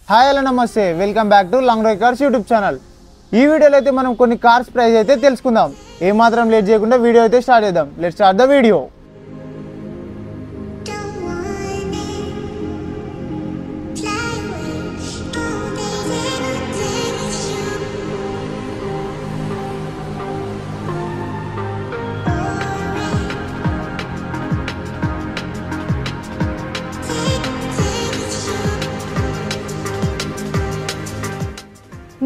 Hi hello నమస్తే welcome back to long drive cars YouTube channel. ఈ వీడియోలో అయితే మనం కొన్ని కార్స్ ప్రైస్ అయితే తెలుసుకుందాం। ఏ మాత్రం లేట్ చేయకుండా వీడియో అయితే స్టార్ట్ చేద్దాం। Let's start the video.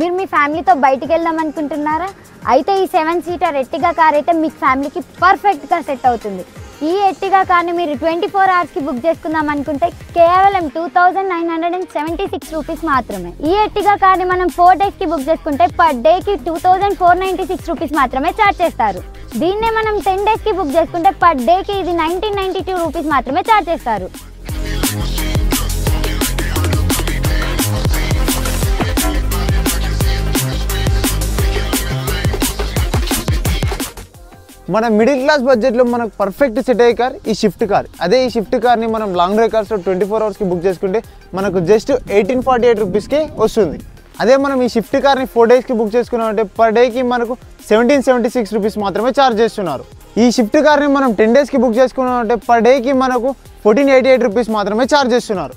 మీరు మీ ఫ్యామిలీతో బయటికి వెళ్దాం అనుకుంటున్నారా? అయితే ఈ 7 సీటర్ ఎర్టిగా కార్ అయితే మీ ఫ్యామిలీకి పర్ఫెక్ట్గా సెట్ అవుతుంది। ఈ ఎర్టిగా కార్ని మీరు 24 అవర్స్కి బుక్ చేసుకుందాం అనుకుంటే కేవలం 2976 రూపీస్ మాత్రమే। ఈ ఎర్టిగా కార్ని మనం 4 డేస్కి బుక్ చేసుకుంటే పర్ డేకి 2496 రూపీస్ మాత్రమే ఛార్జ్ చేస్తారు। దీన్నే మనం 10 డేస్కి బుక్ చేసుకుంటే పర్ డేకి ఇది 1992 రూపీస్ మాత్రమే ఛార్జ్ చేస్తారు। మన మిడిల్ క్లాస్ బడ్జెట్లో మనకు పర్ఫెక్ట్ సెట్ అయ్యే కార్ ఈ షిఫ్ట్ కార్। అదే ఈ షిఫ్ట్ కార్ని మనం లాంగ్ డ్రైవ్ కార్స్లో 24 అవర్స్కి బుక్ చేసుకుంటే మనకు జస్ట్ 1848 రూపీస్కే వస్తుంది। అదే మనం ఈ షిఫ్ట్ కార్ని 4 డేస్కి బుక్ చేసుకున్నామంటే పర్ డేకి మనకు 1776 రూపీస్ మాత్రమే ఛార్జ్ చేస్తున్నారు। ఈ షిఫ్ట్ కార్ని మనం 10 డేస్కి బుక్ చేసుకున్నామంటే పర్ డేకి మనకు 1488 రూపీస్ మాత్రమే ఛార్జ్ చేస్తున్నారు।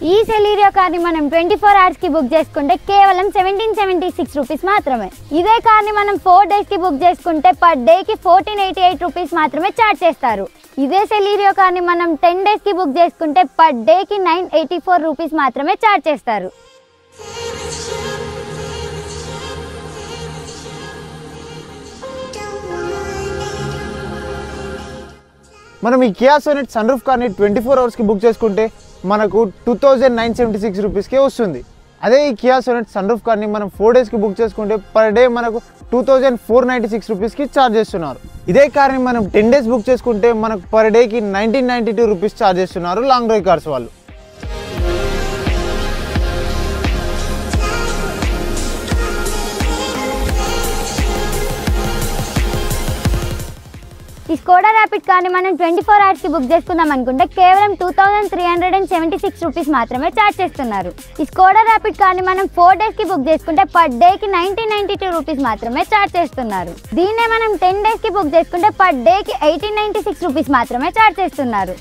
ఈ సెలీరియో కార్ని మనం 24 అవర్స్కి బుక్ చేసుకుంటే కేవలం 1776 రూపీస్ మాత్రమే। ఇదే కార్ని మనం 4 డేస్కి బుక్ చేసుకుంటే పర్ డేకి 1488 రూపీస్ మాత్రమే ఛార్జ్ చేస్తారు। ఇదే సెలీరియో కార్ని మనం 10 డేస్కి బుక్ చేసుకుంటే పర్ డేకి 984 రూపీస్ మాత్రమే ఛార్జ్ చేస్తారు। మనం ఈ కియా సోనెట్ సన్ రూఫ్ కార్ని 24 అవర్స్కి బుక్ చేసుకుంటే మనకు 2976 రూపీస్కే వస్తుంది। అదే ఈ కియా సోనెట్ సన్ రూఫ్ కార్ని మనం 4 డేస్కి బుక్ చేసుకుంటే పర్ డే మనకు 2496 రూపీస్కి ఛార్జ్ చేస్తున్నారు। ఇదే కార్ని మనం 10 డేస్ బుక్ చేసుకుంటే మనకు పర్ డేకి 1992 రూపీస్ ఛార్జ్ చేస్తున్నారు లాంగ్ డ్రైవ్ కార్స్ వాళ్ళు। ఈ స్కోడా ర్యాపిడ్ కార్ని మనం 24 అవర్స్కి బుక్ చేసుకుందాం అనుకుంటే కేవలం 2376 రూపీస్ మాత్రమే ఛార్జ్ చేస్తున్నారు। ఈ స్కోడా ర్యాపిడ్ కార్ని మనం 4 డేస్కి బుక్ చేసుకుంటే పర్ డేకి 1992 రూపీస్ మాత్రమే ఛార్జ్ చేస్తున్నారు। దీన్నే మనం 10 డేస్కి బుక్ చేసుకుంటే పర్ డేకి 1896 రూపీస్ మాత్రమే ఛార్జ్ చేస్తున్నారు।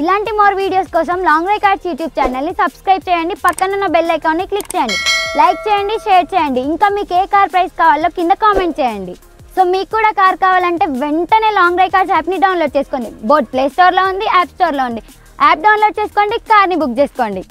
ఇలాంటి మోర్ వీడియోస్ కోసం లాంగ్ డ్రైవ్ కార్స్ యూట్యూబ్ ఛానల్ని సబ్స్క్రైబ్ చేయండి, పక్కన ఉన్న బెల్ ఐకాన్ని క్లిక్ చేయండి, లైక్ చేయండి, షేర్ చేయండి, ఇంకా మీకు ఏ కార్ ప్రైస్ కావాలో కింద కామెంట్ చేయండి। సో మీకు కూడా కార్ కావాలంటే వెంటనే లాంగ్ డ్రైవ్ కార్స్ యాప్ని డౌన్లోడ్ చేసుకోండి। బోత్ ప్లే స్టోర్లో ఉంది, యాప్ స్టోర్లో ఉంది। యాప్ డౌన్లోడ్ చేసుకోండి, కార్ని బుక్ చేసుకోండి।